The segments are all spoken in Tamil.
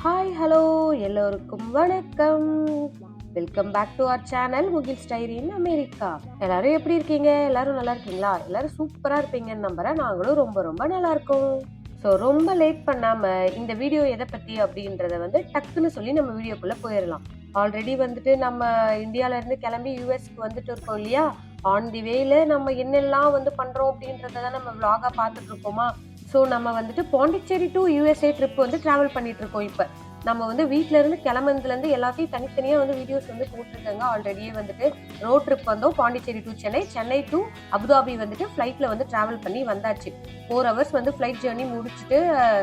ஹாய் ஹலோ எல்லோருக்கும் வணக்கம். Welcome back to our channel Mugil's diary in America. எல்லாரும் எப்படி இருக்கீங்க? எல்லாரும் நல்லா இருக்கீங்களா? எல்லாரும் சூப்பரா இருப்பீங்கன்னு நம்புறேன். நாங்களும் ரொம்ப ரொம்ப நல்லா இருக்கோம். ஸோ ரொம்ப லேட் பண்ணாம இந்த வீடியோ எதை பத்தி அப்படின்றத டக்குன்னு சொல்லி நம்ம வீடியோக்குள்ள போயிடலாம். ஆல்ரெடி நம்ம இந்தியால இருந்து கிளம்பி யூஎஸ்க்கு வந்துட்டு இருக்கோம் இல்லையா? ஆன் தி வேல நம்ம என்னெல்லாம் பண்றோம் அப்படின்றத நம்ம விளாகா பார்த்துட்டு இருக்கோமா. ஸோ நம்ம Pondicherry to USA trip travel பண்ணிட்டு இருக்கோம். இப்போ நம்ம வீட்ல இருந்து கிளம்புனதுலேருந்து எல்லாத்தையும் தனித்தனியாக வீடியோஸ் போட்டிருக்காங்க. ஆல்ரெடியே ரோட் ட்ரிப் வந்தோம். Pondicherry to Chennai, Chennai to Abu Dhabi ஃப்ளைட்ல டிராவல் பண்ணி வந்தாச்சு. 4 ஹவர்ஸ் ஃப்ளைட் ஜேர்னி முடிச்சுட்டு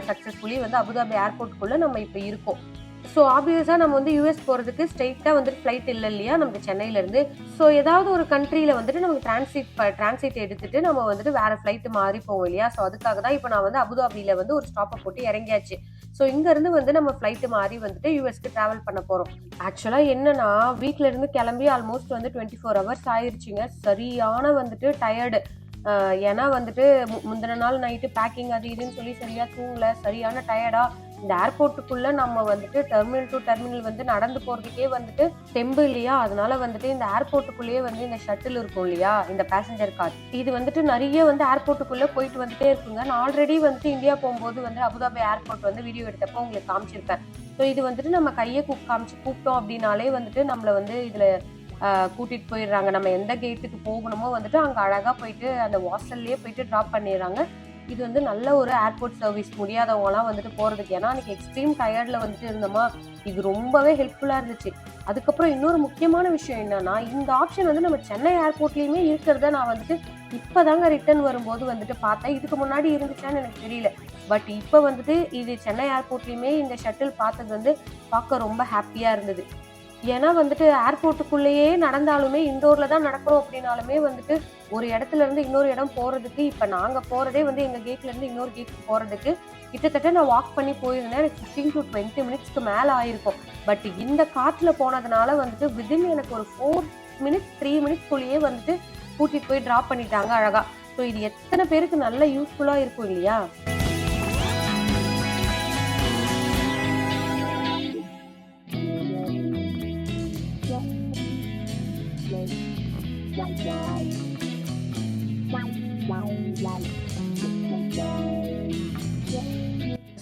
சக்ஸஸ்ஃபுல்லி அபுதாபி ஏர்போர்ட்டுக்குள்ள நம்ம இப்போ இருக்கோம். ஸோ ஆப்வியஸா நம்ம யூஎஸ் போறதுக்கு ஸ்ட்ரெயிட்டா ஃப்ளைட் இல்லை இல்லையா நமக்கு சென்னையில இருந்து. ஸோ ஏதாவது ஒரு கண்ட்ரியில நமக்கு டிரான்சிட் எடுத்துட்டு நம்ம வேற ஃபிளைட் மாறி போவோம் இல்லையா. ஸோ அதுக்காக தான் இப்போ நான் அபுதாபியில ஒரு ஸ்டாப்பை போட்டு இறங்கியாச்சு. ஸோ இங்க இருந்து நம்ம ஃபிளைட் மாறி யூஎஸ்க்கு டிராவல் பண்ண போறோம். ஆக்சுவலா என்னன்னா வீட்ல இருந்து கிளம்பி ஆல்மோஸ்ட் 24 ஹவர்ஸ் ஆயிருச்சுங்க. சரியான டயர்டு. ஏன்னா முந்தின நாள் நைட்டு பேக்கிங் அது இதுன்னு சொல்லி சரியா தூங்கல. சரியான டயர்டா இந்த ஏர்போர்ட்டுக்குள்ள நம்ம டெர்மினல் டு டெர்மினல் நடந்து போறதுக்கே தெம்பு இல்லையா. அதனால இந்த ஏர்போர்ட்டுக்குள்ளேயே இந்த ஷட்டில் இருக்கும் இல்லையா, இந்த பேசஞ்சர் கார், இது நிறைய ஏர்போர்ட்டுக்குள்ள போயிட்டு இருக்குங்க. நான் ஆல்ரெடி இந்தியா போகும்போது அபுதாபி ஏர்போர்ட் வீடியோ எடுத்தப்போ உங்களுக்கு காமிச்சிருப்பேன். ஸோ இது நம்ம கையை கூப்பிட்டோம் அப்படின்னாலே நம்மள இதுல கூட்டிட்டு போயிடுறாங்க. நம்ம எந்த கேட்டுக்கு போகணுமோ அங்க அழகா போயிட்டு அந்த வாசல்லையே போயிட்டு டிராப் பண்ணிடுறாங்க. இது நல்ல ஒரு ஏர்போர்ட் சர்வீஸ். முடியாதவங்கலாம் போறதுக்கு, ஏன்னா அன்னைக்கு எக்ஸ்ட்ரீம் டயர்ட்ல இருந்தோமா, இது ரொம்பவே ஹெல்ப்ஃபுல்லா இருந்துச்சு. அதுக்கப்புறம் இன்னொரு முக்கியமான விஷயம் என்னன்னா, இந்த ஆப்ஷன் நம்ம சென்னை ஏர்போர்ட்லயுமே இருக்கிறத நான் இப்பதாங்க ரிட்டர்ன் வரும்போது பார்த்தேன். இதுக்கு முன்னாடி இருந்துச்சான்னு எனக்கு தெரியல. பட் இப்ப இது சென்னை ஏர்போர்ட்லயுமே இந்த ஷட்டில் பார்த்தது பார்க்க ரொம்ப ஹாப்பியா இருந்தது. ஏன்னா ஏர்போர்ட்டுக்குள்ளேயே நடந்தாலுமே இண்டோர்ல தான் நடக்கிறோம் அப்படின்னாலுமே ஒரு இடத்துல இருந்து இன்னொரு இடம் போறதுக்கு, இப்ப நாங்க போறதே எங்க கேட்ல இருந்து இன்னொரு கேட்டுக்கு போறதுக்கு கிட்டத்தட்ட நான் வாக் பண்ணி போயிருந்தேன். எனக்கு 15 to 20 மினிட்ஸ்க்கு மேல ஆயிருக்கும். பட் இந்த காட்டுல போனதுனால விதின் எனக்கு ஒரு 4 மினிட்ஸ் 3 மினிட்ஸ்க்குள்ளேயே கூட்டிட்டு போய் டிராப் பண்ணிட்டாங்க அழகா. ஸோ இது எத்தனை பேருக்கு நல்ல யூஸ்ஃபுல்லா இருக்கும் இல்லையா.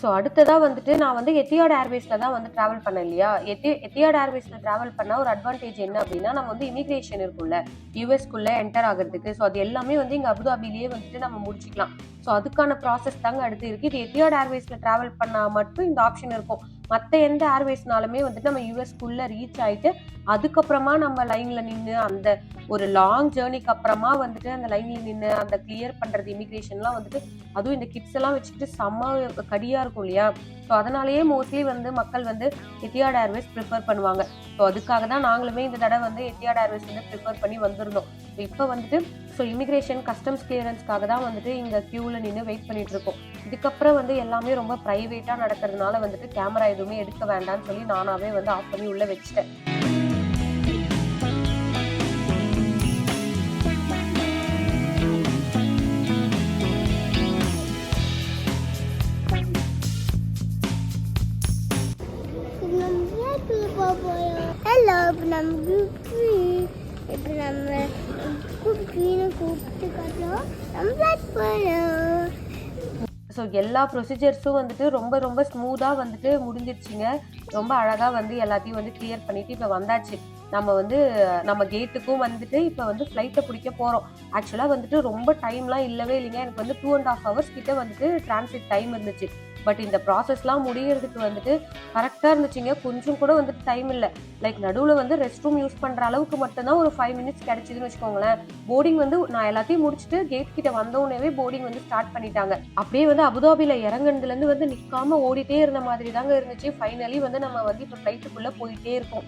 ஸோ அடுத்ததா நான் எத்தியாட் ஏர்வேஸ்ல தான் டிராவல் பண்ணேன் இல்லையா. எத்தியாட் ஏர்வேஸ்ல டிராவல் பண்ண ஒரு அட்வான்டேஜ் என்ன அப்படின்னா, நம்ம இமிகிரேஷன் இருக்கும்ல யூஎஸ்குள்ள என்டர் ஆகிறதுக்கு. ஸோ அது எல்லாமே இங்க அபுதாபிலேயே நம்ம முடிச்சுக்கலாம். ஸோ அதுக்கான ப்ராசஸ் தாங்க அடுத்து இருக்கு. இது எத்தியாட் ஏர்வேஸ்ல டிராவல் பண்ணா மட்டும் இந்த ஆப்ஷன் இருக்கும். மற்ற எந்த ஏர்வேஸ்னாலுமே நம்ம யூஎஸ்குள்ள ரீச் ஆயிட்டு அதுக்கப்புறமா நம்ம லைன்ல நின்று அந்த ஒரு லாங் ஜேர்னிக்கு அப்புறமா அந்த லைன்ல நின்று அந்த கிளியர் பண்றது இமிகிரேஷன்லாம் அதுவும் இந்த கிட்ஸ் எல்லாம் வச்சுக்கிட்டு செம்ம கடியா இருக்கும் இல்லையா. ஸோ அதனாலேயே மோஸ்ட்லி மக்கள் எத்தியாட் ஏர்வேஸ் ப்ரிஃபர் பண்ணுவாங்க. ஸோ அதுக்காக தான் நாங்களுமே இந்த தடவை எத்தியாட் ஏர்வேஸ் ப்ரிஃபர் பண்ணி வந்திருந்தோம். ஸோ இப்போ ஸோ இமிகிரேஷன் கஸ்டம்ஸ் கிளியரன்ஸ்க்காக தான் இங்க கியூவில் நின்று வெயிட் பண்ணிட்டு இருக்கோம். இதுக்கப்புறம் எல்லாமே ரொம்ப ப்ரைவேட்டா நடக்கிறதுனால கேமரா எதுவுமே எடுக்க வேண்டாம்னு சொல்லி நானாவே ஆஃப் பண்ணி உள்ள வச்சுட்டேன். ஹலோ, இப்போ நம்ம இப்போ நம்ம கூப்பிட்டு காட்டுறோம். ஸோ எல்லா ப்ரொசீஜர்ஸும் ரொம்ப ரொம்ப ஸ்மூத்தாக முடிஞ்சிருச்சுங்க. ரொம்ப அழகாக எல்லாத்தையும் கிளியர் பண்ணிட்டு இப்போ வந்தாச்சு. நம்ம கேட்டுக்கும் இப்போ ஃப்ளைட்டை பிடிக்க போகிறோம். ஆக்சுவலாக ரொம்ப டைம்லாம் இல்லவே இல்லைங்க. எனக்கு 2.5 ஹவர்ஸ் கிட்ட டிரான்சிட் டைம் இருந்துச்சு. பட் இந்த ப்ராசஸ்லாம் முடியறதுக்கு கரெக்டாக இருந்துச்சுங்க. கொஞ்சம் கூட டைம் இல்லை. லைக் நடுவில் ரெஸ்ட் ரூம் யூஸ் பண்ணுற அளவுக்கு மட்டும்தான் ஒரு 5 மினிட்ஸ் கிடைச்சிதுன்னு வச்சுக்கோங்களேன். போர்டிங் நான் எல்லாத்தையும் முடிச்சுட்டு கேட் கிட்ட வந்தோடனே போர்டிங் ஸ்டார்ட் பண்ணிட்டாங்க. அப்படியே அபுதாபியில் இறங்குனதுலேருந்து நிற்காம ஓடிட்டே இருந்த மாதிரி தாங்க இருந்துச்சு. ஃபைனலி நம்ம இப்போ ஃப்ளைட்டுக்குள்ளே போயிட்டே இருக்கோம்.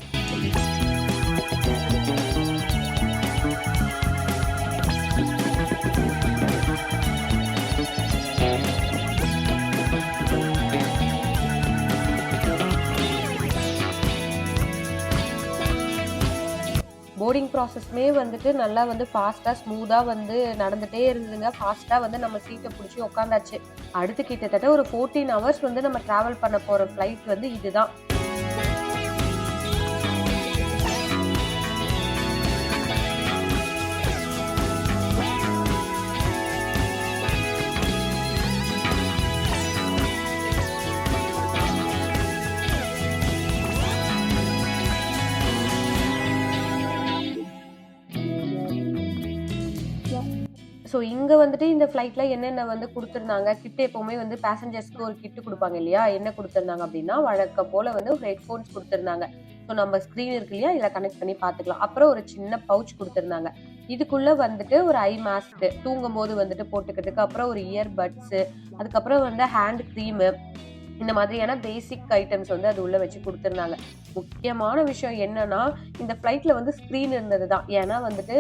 போர்டிங் ப்ராசஸ்மே வந்துட்டு நல்லா வந்து ஃபாஸ்ட்டாக ஸ்மூத்தாக வந்து நடந்துகிட்டே இருந்ததுங்க. ஃபாஸ்ட்டாக வந்து நம்ம சீட்டை பிடிச்சி உட்காந்தாச்சு. அடுத்து கிட்டத்தட்ட ஒரு 14 ஹவர்ஸ் வந்து நம்ம ட்ராவல் பண்ண போகிற ஃப்ளைட் வந்து இதுதான். ஸோ இங்கே வந்துட்டு இந்த ஃப்ளைட்டில் என்னென்ன வந்து கொடுத்துருந்தாங்க, கிட் எப்போவுமே வந்து பேசஞ்சர்ஸ்க்கு ஒரு கிட்டு கொடுப்பாங்க இல்லையா? என்ன கொடுத்துருந்தாங்க அப்படின்னா, வழக்கம் போல் வந்து ஒரு ஹெட்ஃபோன்ஸ் கொடுத்துருந்தாங்க. ஸோ நம்ம ஸ்க்ரீன் இருக்கு இல்லையா, இதில் கனெக்ட் பண்ணி பார்த்துக்கலாம். அப்புறம் ஒரு சின்ன பவுச் கொடுத்துருந்தாங்க. இதுக்குள்ளே வந்துட்டு ஒரு ஐ மாஸ்க்கு தூங்கும் போது வந்துட்டு போட்டுக்கிறதுக்கு, அப்புறம் ஒரு இயர் பட்ஸு, அதுக்கப்புறம் வந்து ஹேண்ட் க்ரீமு, இந்த மாதிரியான பேசிக் ஐட்டம்ஸ் வந்து அது உள்ளே வச்சு கொடுத்துருந்தாங்க. முக்கியமான விஷயம் என்னன்னா, இந்த ஃப்ளைட்டில் வந்து ஸ்க்ரீன் இருந்தது தான். ஏன்னா வந்துட்டு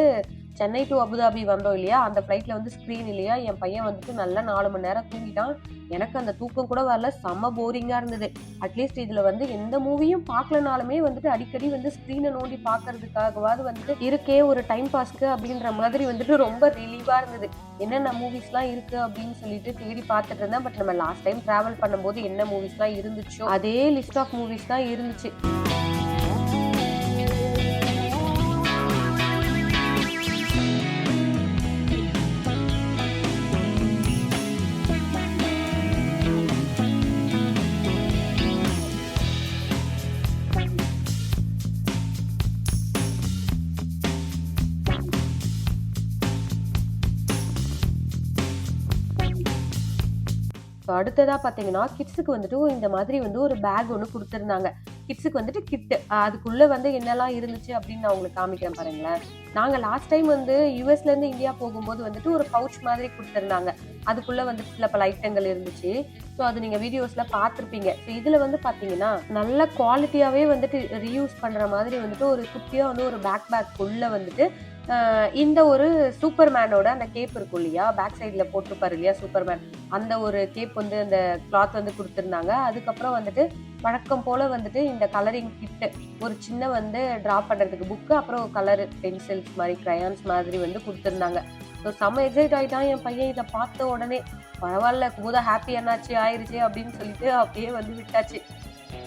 சென்னை டு அபுதாபி வந்தோம் இல்லையா, அந்த ஃப்ளைட்டில் வந்து ஸ்க்ரீன் இல்லையா, என் பையன் வந்துட்டு நல்லா 4 மணி நேரம் தூங்கிட்டான். எனக்கு அந்த தூக்கம் கூட வரல, செம்ம போரிங்காக இருந்தது. அட்லீஸ்ட் இதில் வந்து எந்த மூவியும் பார்க்கலனாலுமே வந்துட்டு அடிக்கடி வந்து ஸ்க்ரீனை நோண்டி பார்க்கறதுக்காகவாது வந்துட்டு இருக்கே ஒரு டைம் பாஸ்க்கு அப்படின்ற மாதிரி வந்துட்டு ரொம்ப ரிலீவாக இருந்தது. என்னென்ன மூவிஸ்லாம் இருக்குது அப்படின்னு சொல்லிட்டு தேடி பார்த்துட்டு இருந்தேன். பட் நம்ம லாஸ்ட் டைம் ட்ராவல் பண்ணும்போது என்ன மூவிஸ்லாம் இருந்துச்சோ அதே லிஸ்ட் ஆஃப் மூவிஸ் தான் இருந்துச்சு. அடுத்ததா பார்த்தீங்கன்னா, கிட்ஸுக்கு வந்துட்டு இந்த மாதிரி வந்து ஒரு பேக் ஒன்று கொடுத்துருந்தாங்க. கிட்ஸுக்கு வந்துட்டு கிட்டு. அதுக்குள்ளே வந்து என்னெல்லாம் இருந்துச்சு அப்படின்னு நான் உங்களுக்கு காமிக்கிறேன் பாருங்களேன். நாங்கள் லாஸ்ட் டைம் வந்து யூஎஸ்லேருந்து இந்தியா போகும்போது வந்துட்டு ஒரு பவுச் மாதிரி கொடுத்துருந்தாங்க. அதுக்குள்ளே வந்துட்டு சில பல ஐட்டங்கள் இருந்துச்சு. ஸோ அது நீங்கள் வீடியோஸில் பார்த்துருப்பீங்க. ஸோ இதில் வந்து பார்த்தீங்கன்னா, நல்ல குவாலிட்டியாகவே வந்துட்டு ரீயூஸ் பண்ணுற மாதிரி வந்துட்டு ஒரு குட்டியாக வந்து ஒரு பேக்குள்ளே வந்துட்டு இந்த ஒரு சூப்பர்மேனோட அந்த கேப் இருக்கும் இல்லையா, பேக் சைடில் போட்டிருப்பாரு இல்லையா சூப்பர்மேன், அந்த ஒரு கேப் வந்து அந்த கிளாத் வந்து கொடுத்துருந்தாங்க. அதுக்கப்புறம் வந்துட்டு வழக்கம் போல் வந்துட்டு இந்த கலரிங் கிட்டு, ஒரு சின்ன வந்து ட்ரா பண்ணுறதுக்கு புக்கு, அப்புறம் கலர் பென்சில்ஸ் மாதிரி க்ரையான்ஸ் மாதிரி வந்து கொடுத்துருந்தாங்க. ஸோ செம்ம எக்ஸைட் ஆகிட்டான் என் பையன். இதை பார்த்த உடனே பரவாயில்ல குமுதா ஹாப்பி என்னாச்சு ஆயிடுச்சு அப்படின்னு சொல்லிட்டு அப்படியே வந்து விட்டாச்சு.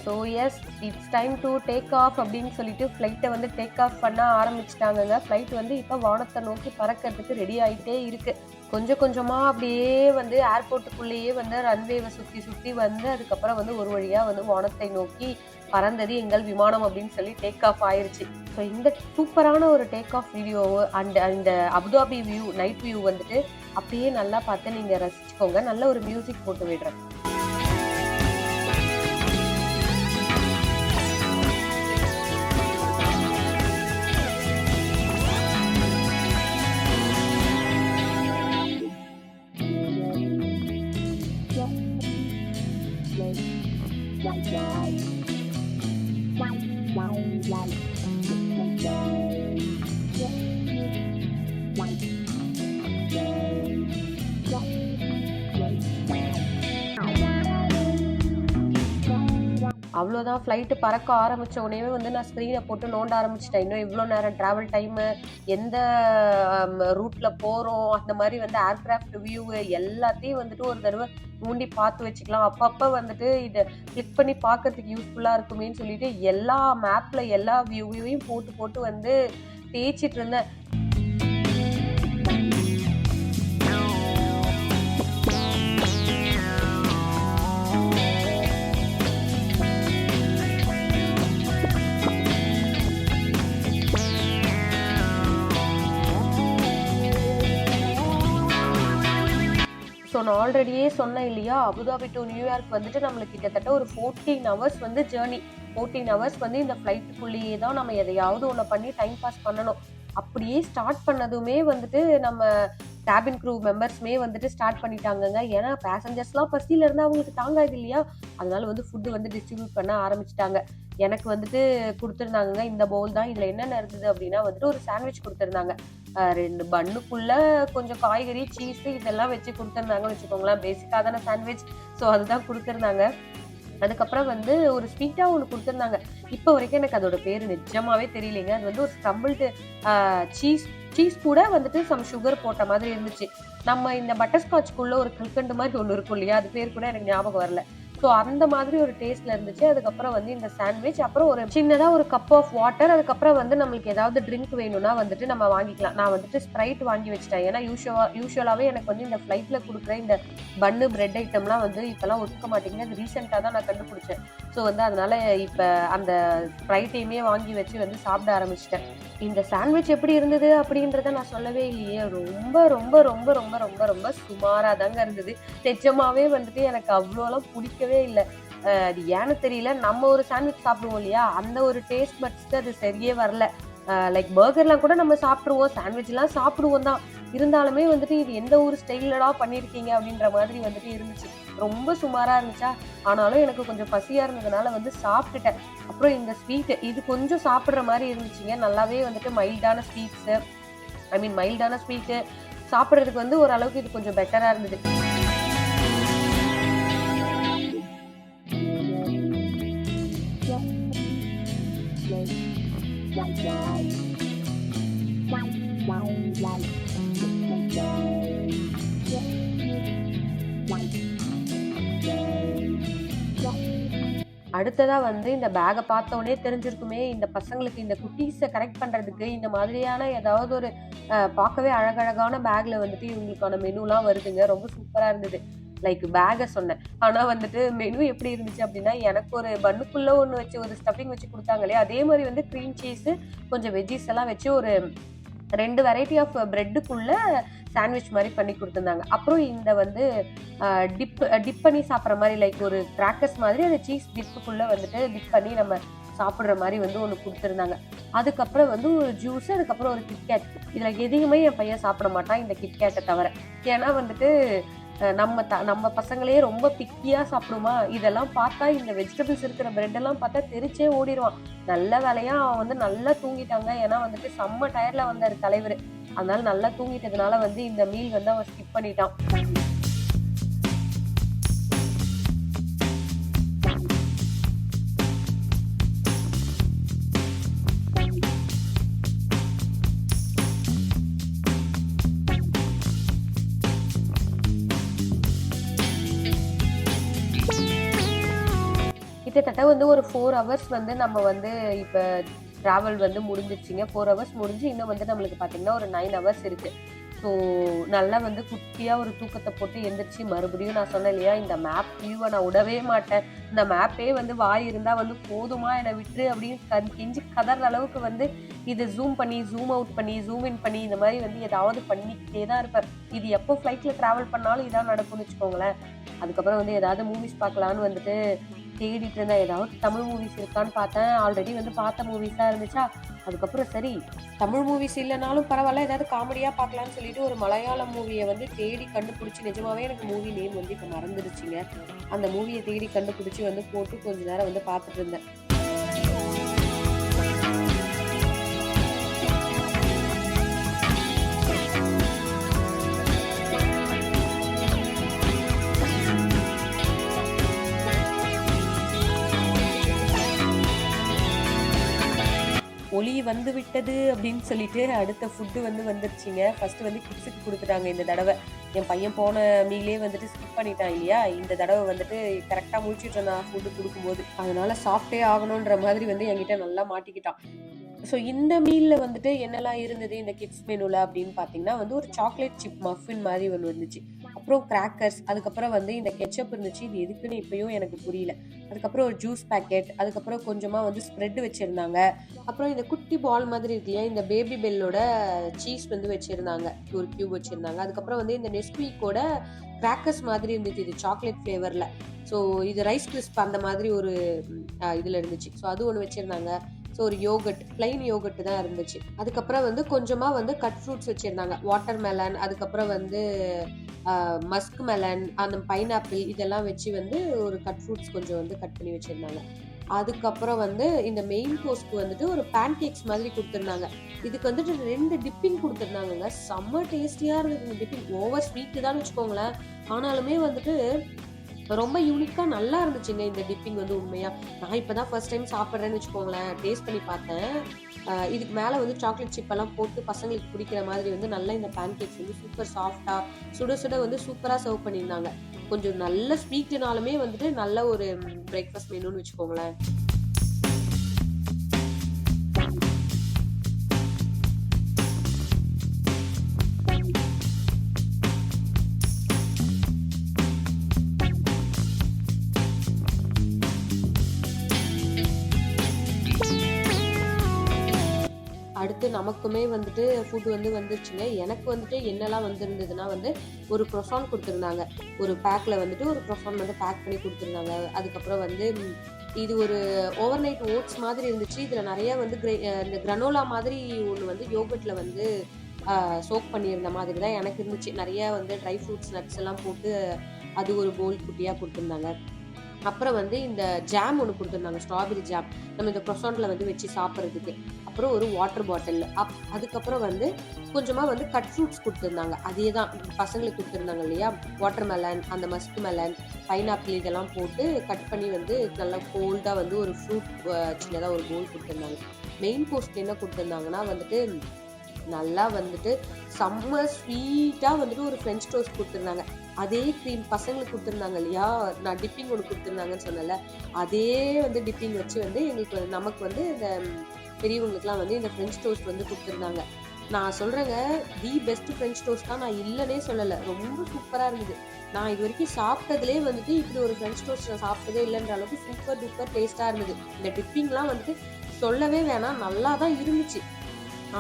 So yes, it's time to take off அப்படின்னு சொல்லிட்டு ஃப்ளைட்டை வந்து டேக் ஆஃப் பண்ண ஆரம்பிச்சிட்டாங்கங்க. ஃப்ளைட் வந்து இப்போ வானத்தை நோக்கி பறக்கிறதுக்கு ரெடி ஆகிட்டே இருக்குது. கொஞ்சம் கொஞ்சமாக அப்படியே வந்து ஏர்போர்ட்டுக்குள்ளேயே வந்து ரன்வேவை சுற்றி சுற்றி வந்து அதுக்கப்புறம் வந்து ஒரு வழியாக வந்து வானத்தை நோக்கி பறந்தது எங்கள் விமானம் அப்படின்னு சொல்லி டேக் ஆஃப் ஆயிடுச்சு. ஸோ இந்த சூப்பரான ஒரு டேக் ஆஃப் வீடியோவு அண்ட் இந்த அபுதாபி வியூ, நைட் வியூ வந்துட்டு அப்படியே நல்லா பார்த்து நீங்கள் ரசிச்சுக்கோங்க. நல்ல ஒரு மியூசிக் போட்டு விடுறேன். அவ்வளோதான், ஃப்ளைட்டு பறக்க ஆரம்பித்த உடனே வந்து நான் ஸ்க்ரீனை போட்டு நோண்ட ஆரம்பிச்சிட்டேன். இன்னும் இவ்வளோ நேரம் ட்ராவல் டைமு, எந்த ரூட்டில் போகிறோம், அந்த மாதிரி வந்து ஏர்க்ராஃப்ட் வியூவு எல்லாத்தையும் வந்துட்டு ஒரு தடவை நோண்டி பார்த்து வச்சுக்கலாம். அப்பப்போ வந்துட்டு இதை கிளிக் பண்ணி பார்க்கறதுக்கு யூஸ்ஃபுல்லாக இருக்குமேன்னு சொல்லிட்டு எல்லா மேப்பில் எல்லா வியூவையும் போட்டு போட்டு வந்து தேய்ச்சிட்டு இருந்தேன். ஸோ நான் ஆல்ரெடியே சொன்னேன் இல்லையா, அபுதாபி டு நியூயார்க் வந்துட்டு நம்மளுக்கு கிட்டத்தட்ட ஒரு 14 ஹவர்ஸ் வந்து ஜேர்னி. 14 ஹவர்ஸ் வந்து இந்த ஃப்ளைட்டுக்குள்ளேயே தான் நம்ம எதையாவது ஒன்று பண்ணி டைம் பாஸ் பண்ணணும். அப்படியே ஸ்டார்ட் பண்ணதுமே வந்துட்டு நம்ம கேபின் க்ரூ மெம்பர்ஸ்மே வந்துட்டு ஸ்டார்ட் பண்ணிட்டாங்கங்க. ஏன்னா பேசஞ்சர்ஸ்லாம் பசியில் இருந்தால் அவங்களுக்கு தாங்காது இல்லையா, அதனால வந்து ஃபுட்டு வந்து டிஸ்ட்ரிபியூட் பண்ண ஆரம்பிச்சிட்டாங்க. எனக்கு வந்துட்டு கொடுத்துருந்தாங்க இந்த பவுல் தான். இதில் என்னென்ன இருந்தது அப்படின்னா வந்துட்டு ஒரு சாண்ட்விச் கொடுத்துருந்தாங்க. 2 பன்னுக்குள்ளே கொஞ்சம் காய்கறி, சீஸு இதெல்லாம் வச்சு கொடுத்துருந்தாங்க வச்சுக்கோங்களேன். பேசிக்காக தானே சாண்ட்விச், ஸோ அதுதான் கொடுத்துருந்தாங்க. அதுக்கப்புறம் வந்து ஒரு ஸ்வீட்டா ஒண்ணு குடுத்திருந்தாங்க. இப்ப வரைக்கும் எனக்கு அதோட பேரு நிஜமாவே தெரியலைங்க. அது வந்து ஒரு ஸ்க்ரம்பிள்டு அ சீஸ் சீஸ் கூட வந்துட்டு சம் சுகர் போட்ட மாதிரி இருந்துச்சு. நம்ம இந்த பட்டர் ஸ்காட்ச்க்குள்ள ஒரு கல்கண்டு மாரி ஒண்ணு இருக்கும் இல்லையா? அது பேர் கூட எனக்கு ஞாபகம் வரல. ஸோ அந்த மாதிரி ஒரு டேஸ்ட்ல இருந்துச்சு. அதுக்கப்புறம் வந்து இந்த சாண்ட்விச், அப்புறம் ஒரு சின்னதா ஒரு கப் ஆஃப் வாட்டர், அதுக்கப்புறம் வந்து நம்மளுக்கு ஏதாவது ட்ரிங்க் வேணும்னா வந்துட்டு நம்ம வாங்கிக்கலாம். நான் வந்துட்டு ஸ்ப்ரைட் வாங்கி வச்சுட்டேன். ஏன்னா யூசுவலாவே எனக்கு வந்து இந்த ஃப்ளைட்ல குடுக்குற இந்த பன்னு, பிரெட் ஐட்டம்லாம் வந்து இப்பலாம் ஒத்துக்க மாட்டேங்குது. அது ரீசென்ட்டா தான் நான் கண்டுபிடிச்சேன். ஸோ வந்து அதனால இப்ப அந்த ஸ்ப்ரைட்டையுமே வாங்கி வச்சு வந்து சாப்பிட ஆரம்பிச்சுட்டேன். இந்த சாண்ட்விச் எப்படி இருந்தது அப்படின்றத நான் சொல்லவே இல்லையே. ரொம்ப, ரொம்ப, ரொம்ப, ரொம்ப, ரொம்ப, ரொம்ப சுமாரா தாங்க இருந்தது. நிஜமாவே வந்துட்டு எனக்கு அவ்வளோலாம் புடிக்கவே இல்ல. அது ஏன்னு தெரியல. நம்ம ஒரு சாண்ட்விச் சாப்பிடுவோம் இல்லையா? அந்த ஒரு டேஸ்ட் பட்ஸ்க்கு அது சரியே வரல. லைக் பர்கர்லாம் கூட நம்ம சாப்பிட்டுருவோம். சாண்ட்விச்லாம் சாப்பிடுவோம் தான். இருந்தாலுமே வந்துட்டு இது எந்த ஒரு ஸ்டைல்லடா பண்ணியிருக்கீங்க அப்படின்ற மாதிரி வந்துட்டு இருந்துச்சு. ரொம்ப சுமாரா இருந்துச்சா, ஆனாலும் எனக்கு கொஞ்சம் பசியா இருந்ததுனால வந்து சாப்பிட்டுட்டேன். அப்புறம் இந்த ஸ்வீட் இது கொஞ்சம் சாப்பிடுற மாரி இருந்துச்சுங்க. நல்லாவே வந்துட்டு மைல்டான ஸ்வீட்ஸு மைல்டான ஸ்வீட்டு சாப்பிடுறதுக்கு வந்து ஓரளவுக்கு இது கொஞ்சம் பெட்டரா இருந்தது. அடுத்ததா வந்து இந்த பேக்க பார்த்தோனே தெரிஞ்சிருக்குமே, இந்த பசங்களுக்கு இந்த குட்டீஸ கரெக்ட் பண்றதுக்கு இந்த மாதிரியான ஏதாவது ஒரு பார்க்கவே அழகழகான பேக்ல வந்துட்டு இவங்களுக்கான மெனுலாம் வருதுங்க. ரொம்ப சூப்பரா இருந்தது. லைக் பேக்க சொன்னேன். ஆனா வந்துட்டு மெனு எப்படி இருந்துச்சு அப்டின்னா, எனக்கு ஒரு பன்னுக்குள்ள ஒண்ணு வச்சு ஒரு ஸ்டஃபிங் வச்சு குடுத்தாங்க இல்லையா? அதே மாரி வந்து கிரீம் சீஸு, கொஞ்சம் வெஜ்ஜீஸ் எல்லாம் வச்சு ஒரு 2 வெரைட்டி ஆஃப் பிரெட்டுக்குள்ள சாண்ட்விச் மாரி பண்ணி குடுத்துருந்தாங்க. அப்புறம் இந்த வந்து டிப் பண்ணி சாப்பிடுற மாரி லைக் ஒரு கிராக்கர்ஸ் மாதிரி அந்த சீஸ் டிப்புக்குள்ள வந்துட்டு டிப் பண்ணி நம்ம சாப்பிடுற மாரி வந்து ஒண்ணு குடுத்துருந்தாங்க. அதுக்கப்புறம் வந்து ஒரு ஜூஸ், அதுக்கப்புறம் ஒரு கிட்கேட். இதுல எதையுமே என் பையன் சாப்பிட மாட்டான், இந்த கிட்கேட்ட தவிர. ஏன்னா வந்துட்டு நம்ம பசங்களே ரொம்ப பிக்கியா சாப்பிடுமா, இதெல்லாம் பார்த்தா இந்த வெஜிடபிள்ஸ் இருக்கிற பிரெட் எல்லாம் பார்த்தா தெரிச்சே ஓடிருவான். நல்ல வேளையா அவன் வந்து நல்லா தூங்கிட்டாங்க. ஏன்னா வந்துட்டு செம்ம டயர்ட்ல வந்தாரு தலைவரு. அதனால நல்லா தூங்கிட்டதுனால வந்து இந்த மீல் வந்து அவன் ஸ்கிப் பண்ணிட்டான். கிட்டத்தட்ட வந்து ஒரு 4 ஹவர்ஸ் வந்து நம்ம வந்து இப்ப டிராவல் வந்து முடிஞ்சிருச்சுங்க. 4 ஹவர்ஸ் முடிஞ்சு இன்னும் வந்து நம்மளுக்கு பார்த்தீங்கன்னா, ஒரு 9 ஹவர்ஸ் இருக்கு. ஸோ நல்லா வந்து குட்டியா ஒரு தூக்கத்த போட்டு எந்திரிச்சு மறுபடியும் நான் சொன்னேன் இல்லையா, இந்த மேப் வியூவ நான் விடவே மாட்டேன். இந்த மேப்பே வந்து வாய் இருந்தா வந்து போதுமா என்ன விட்டுரு அப்படின்னு கெஞ்சி கதற அளவுக்கு வந்து இத ஜூம் பண்ணி, ஜூம் அவுட் பண்ணி, ஜூம் இன் பண்ணி இந்த மாரி வந்து ஏதாவது பண்ணிக்கிட்டே தான் இருப்பேன். இது எப்போ ஃப்ளைட்ல டிராவல் பண்ணாலும் இதான் நடக்கும்னு வச்சுக்கோங்களேன். அதுக்கப்புறம் வந்து ஏதாவது மூவிஸ் பார்க்கலான்னு வந்துட்டு தேடிட்டு இருந்தேன். ஏதாவது தமிழ் மூவிஸ் இருக்கான்னு பார்த்தேன். ஆல்ரெடி வந்து பார்த்த மூவிஸா இருந்துச்சா, அதுக்கப்புறம் சரி தமிழ் மூவிஸ் இல்லனாலும் பரவால்ல, ஏதாவது காமெடியா பார்க்கலான்னு சொல்லிட்டு ஒரு மலையாளம் மூவிய வந்து தேடி கண்டுபிடிச்சு, நிஜமாவே எனக்கு மூவி நேம் வந்து இப்ப மறந்துருச்சுங்க. அந்த மூவிய தேடி கண்டுபிடிச்சு வந்து போட்டு கொஞ்ச நேரம் வந்து பார்த்துட்டு இருந்தேன். ஒளி வந்து விட்டது அப்படின்னு சொல்லிட்டு அடுத்த ஃபுட்டு வந்து வந்துருச்சுங்க. ஃபர்ஸ்ட் வந்து கிட்ஸுக்கு குடுத்துட்டாங்க இந்த தடவ. என் பையன் போன மீலே வந்துட்டு ஸ்கிப் பண்ணிட்டான் இல்லையா? இந்த தடவ வந்துட்டு கரெக்ட்டா முழிச்சுட்டு இருந்தான் ஃபுட்டு குடுக்கும்போது. அதனால சாப்பிட்டே ஆகணுன்ற மாதிரி வந்து என்கிட்ட நல்லா மாட்டிக்கிட்டான். ஸோ இந்த மீல்ல வந்துட்டு என்னெல்லாம் இருந்தது இந்த கிட்ஸ் மெனுல அப்படின்னு பார்த்தீங்கன்னா வந்து ஒரு சாக்லேட் சிப் மஃபின் மாதிரி ஒண்ணு இருந்துச்சு. அப்புறம் கிராக்கர்ஸ், அதுக்கப்புறம் வந்து இந்த கெட்சப் இருந்துச்சு. இது எதுக்குன்னு இப்பயும் எனக்கு புரியல. அதுக்கப்புறம் ஒரு ஜூஸ் பாக்கெட், அதுக்கப்புறம் கொஞ்சமா வந்து ஸ்ப்ரெட் வச்சிருந்தாங்க. அப்புறம் இந்த குட்டி பால் மாதிரி இருக்கு இல்லையா, இந்த பேபி பெல்லோட சீஸ் வந்து வச்சிருந்தாங்க. ஒரு கியூப் வச்சிருந்தாங்க. அதுக்கப்புறம் வந்து இந்த நெஸ்குவிக்கோட கிராக்கர்ஸ் மாதிரி இருந்துச்சு. இது சாக்லேட் ஃப்ளேவர்ல. ஸோ இது ரைஸ் கிரிஸ்ப் அந்த மாதிரி ஒரு இதுல இருந்துச்சு. ஸோ அது ஒன்று வச்சிருந்தாங்க. ஸோ ஒரு யோகட், பிளைன் யோகட் தான் இருந்துச்சு. அதுக்கப்புறம் வந்து கொஞ்சமா வந்து கட் ஃப்ரூட்ஸ் வச்சிருந்தாங்க. வாட்டர் மெலன், அதுக்கப்புறம் வந்து மஸ்க் மெலன், அந்த பைனாப்பிள் இதெல்லாம் வச்சு வந்து ஒரு கட் ஃப்ரூட்ஸ் கொஞ்சம் வந்து கட் பண்ணி வச்சிருந்தாங்க. அதுக்கப்புறம் வந்து இந்த மெயின் கோர்ஸ்க்கு வந்துட்டு ஒரு பேன் கேக்ஸ் மாதிரி குடுத்துருந்தாங்க. இதுக்கு வந்துட்டு 2 டிப்பிங் குடுத்துருந்தாங்கங்க. செம்ம டேஸ்டியா இருந்தது இந்த டிப்பிங். ஓவர் ஸ்வீட் தான் வச்சுக்கோங்களேன். ஆனாலுமே வந்துட்டு ரொம்ப யூனிக்கா நல்லா இருந்துச்சுங்க இந்த டிப்பிங் வந்து உண்மையா. நான் இப்பதான் ஃபர்ஸ்ட் டைம் சாப்பிடுறேன்னு வச்சுக்கோங்களேன். டேஸ்ட் பண்ணி பார்த்தேன். இதுக்கு மேல வந்து சாக்லேட் சிப் எல்லாம் போட்டு பசங்களுக்கு பிடிக்கிற மாதிரி வந்து நல்லா இந்த பேன் கேக்ஸ் வந்து சூப்பர் சாஃப்ட்டா சுட சுட வந்து சூப்பரா சர்வ் பண்ணியிருந்தாங்க. கொஞ்சம் நல்ல ஸ்வீட்னாலுமே வந்துட்டு நல்ல ஒரு பிரேக்ஃபாஸ்ட் மெனுன்னு வச்சுக்கோங்களேன். அடுத்து நமக்குமே வந்துட்டு ஃபுட் வந்து வந்துருச்சுங்க. எனக்கு வந்துட்டு என்னலாம் வந்திருந்ததுன்னா வந்து, ஒரு க்ரோசான் குடுத்துருந்தாங்க. ஒரு பேக்ல வந்துட்டு ஒரு க்ரோசான் வந்து பேக் பண்ணி குடுத்துருந்தாங்க. அதுக்கப்புறம் வந்து இது ஒரு ஓவர் நைட் ஓட்ஸ் மாதிரி இருந்துச்சு. இதுல நெறைய வந்து இந்த கிரனோலா மாதிரி ஒண்ணு வந்து யோகர்ட்ல வந்து சோக் பண்ணியிருந்த மாதிரி தான் எனக்கு இருந்துச்சு. நெறைய வந்து ட்ரை ஃப்ரூட்ஸ், நட்ஸ் எல்லாம் போட்டு அது ஒரு போல் குட்டியா குடுத்துருந்தாங்க. அப்புறம் வந்து இந்த ஜாம் ஒண்ணு குடுத்துருந்தாங்க. Strawberry jam. நம்ம இந்த க்ரோசான்ட்ல வந்து வச்சு சாப்பிடுறதுக்கு. அப்புறம் ஒரு வாட்டர் பாட்டில். அதுக்கப்புறம் வந்து கொஞ்சமா வந்து கட் ஃப்ரூட்ஸ் குடுத்துருந்தாங்க. அதே தான் பசங்களுக்கு குடுத்துருந்தாங்க இல்லையா? வாட்டர் மெலன், அந்த மஸ்க் மெலன், பைனாப்பிள் இதெல்லாம் போட்டு கட் பண்ணி வந்து நல்லா கோல்டா வந்து ஒரு ஃப்ரூட் சின்னதா ஒரு போல் குடுத்துருந்தாங்க. மெயின் கோர்ஸ்க்கு என்ன குடுத்துருந்தாங்கன்னா வந்துட்டு, நல்லா வந்துட்டு செம்ம ஸ்வீட்டா வந்துட்டு ஒரு ஃப்ரெஞ்ச் டோஸ்ட் குடுத்துருந்தாங்க. அதே கிரீம் பசங்களுக்கு குடுத்துருந்தாங்க இல்லையா? நான் டிப்பிங் ஒண்ணு குடுத்துருந்தாங்கன்னு சொன்னேன்ல. அதே வந்து டிப்பிங் வச்சு வந்து எங்களுக்கு நமக்கு வந்து இந்த பெரியவங்களுக்குலாம் வந்து இந்த ஃப்ரெஞ்ச் டோஸ்ட் வந்து குடுத்துருந்தாங்க. நான் சொல்றேங்க, தி பெஸ்ட் ஃப்ரெஞ்ச் டோஸ்ட் தான். நான் இல்லன்னே சொல்லல. ரொம்ப சூப்பரா இருந்தது. நான் இதுவரைக்கும் சாப்பிட்டதிலே வந்துட்டு இப்படி ஒரு ஃப்ரெஞ்ச் டோஸ்ட் நான் சாப்பிட்டதே இல்லன்ற அளவுக்கு சூப்பர் டூப்பர் டேஸ்ட்டா இருந்தது. இந்த டிப்பிங்லாம் வந்துட்டு சொல்லவே வேணாம். நல்லா தான் இருந்துச்சு.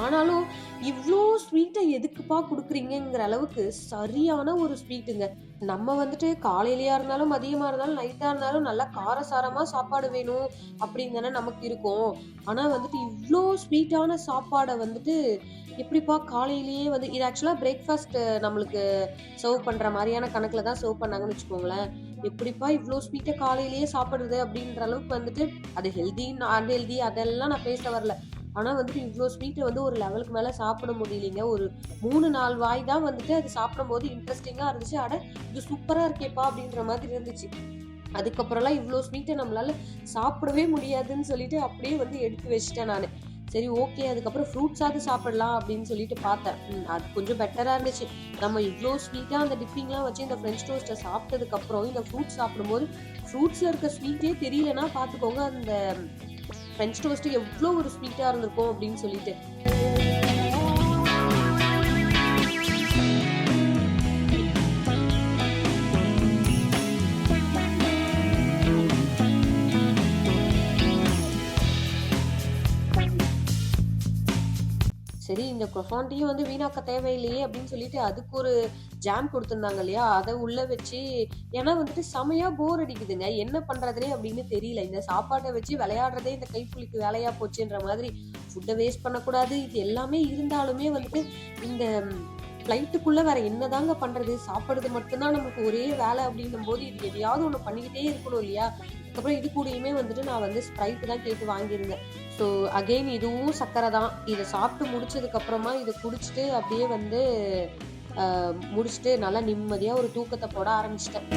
ஆனாலும் இவ்ளோ ஸ்வீட்ட எதுக்குப்பா குடுக்குறீங்கங்கிற அளவுக்கு சரியான ஒரு ஸ்வீட்டுங்க. நம்ம வந்துட்டு காலையிலயா இருந்தாலும், மதியமா இருந்தாலும், நைட்டா இருந்தாலும் நல்லா காரசாரமா சாப்பாடு வேணும் அப்படின்னு தானே நமக்கு இருக்கும். ஆனா வந்துட்டு இவ்ளோ ஸ்வீட்டான சாப்பாட வந்துட்டு எப்படிப்பா காலையிலேயே வந்து இது ஆக்சுவலா பிரேக்ஃபாஸ்ட் நம்மளுக்கு சர்வ் பண்ற மாரியான கணக்குல தான் சர்வ் பண்ணாங்கன்னு வச்சுக்கோங்களேன். எப்படிப்பா இவ்ளோ ஸ்வீட்ட காலையிலேயே சாப்பிடுறது அப்படின்ற அளவுக்கு வந்துட்டு அது ஹெல்தி, அன்ஹெல்தி அதெல்லாம் நான் பேச வரல. ஆனா வந்துட்டு இவ்ளோ ஸ்வீட்ட வந்து ஒரு லெவலுக்கு மேல சாப்பிட முடியலைங்க. ஒரு 3, 4 வாய் தான் வந்துட்டு அது சாப்பிடும்போது இன்ட்ரெஸ்டிங்கா இருந்துச்சு. அட இது சூப்பரா இருக்கேப்பா அப்படின்ற மாதிரி இருந்துச்சு. அதுக்கப்புறம்லாம் இவ்ளோ ஸ்வீட்ட நம்மளால சாப்பிடவே முடியாதுன்னு சொல்லிட்டு அப்படியே வந்து எடுத்து வச்சுட்டேன் நானு. சரி ஓகே. அதுக்கப்புறம் ஃப்ரூட்ஸாவது சாப்பிடலாம் அப்படின்னு சொல்லிட்டு பார்த்தேன். அது கொஞ்சம் பெட்டரா இருந்துச்சு. நம்ம இவ்ளோ ஸ்வீட்டா அந்த டிப்பிங்லாம் வச்சு இந்த ஃப்ரெஞ்ச் டோஸ்ட்ட சாப்பிட்டதுக்கு அப்புறம் இந்த ஃப்ரூட்ஸ் சாப்பிடும்போது, ஃப்ரூட்ஸ்ல இருக்க ஸ்வீட்டே தெரியலன்னா பார்த்துக்கோங்க, அந்த ஃப்ரெஞ்ச் டோஸ்ட் எவ்ளோ ஒரு ஸ்வீட்டா இருந்திருக்கும் அப்படின்னு சொல்லிட்டு. சரி இந்த க்ரோசான்ட்டையும் வந்து வீணாக்க தேவையில்லையே அப்படின்னு சொல்லிட்டு அதுக்கு ஒரு ஜாம் குடுத்துருந்தாங்க இல்லையா? அத உள்ள வச்சு ஏன்னா வந்துட்டு செமையா போர் அடிக்குதுங்க. என்ன பண்றதுனே அப்படின்னு தெரியல. இந்த சாப்பாட்ட வச்சு விளையாடுறதே இந்த கைப்புலிக்கு வேலையா போச்சுன்ற மாதிரி ஃபுட்ட வேஸ்ட் பண்ணக்கூடாது. இது எல்லாமே இருந்தாலுமே வந்துட்டு இந்த ஃப்ளைட்டுக்குள்ள வேற என்னதாங்க பண்றது? சாப்பிடுறது மட்டும் தான் நமக்கு ஒரே வேலை அப்படின்னும்போது, இது எதையாவது ஒண்ணு பண்ணிக்கிட்டே இருக்கணும் இல்லையா? அதுக்கப்புறம் இது கூடயுமே வந்துட்டு நான் வந்து ஸ்ப்ரைட் தான் கேட்டு வாங்கியிருந்தேன். ஸோ அகெயின் இதுவும் சர்க்கரை தான். இத சாப்பிட்டு முடிச்சதுக்கு அப்புறமா இத குடிச்சிட்டு அப்படியே வந்து முடிச்சுட்டு நல்லா நிம்மதியா ஒரு தூக்கத்த போட ஆரம்பிச்சுட்டேன்.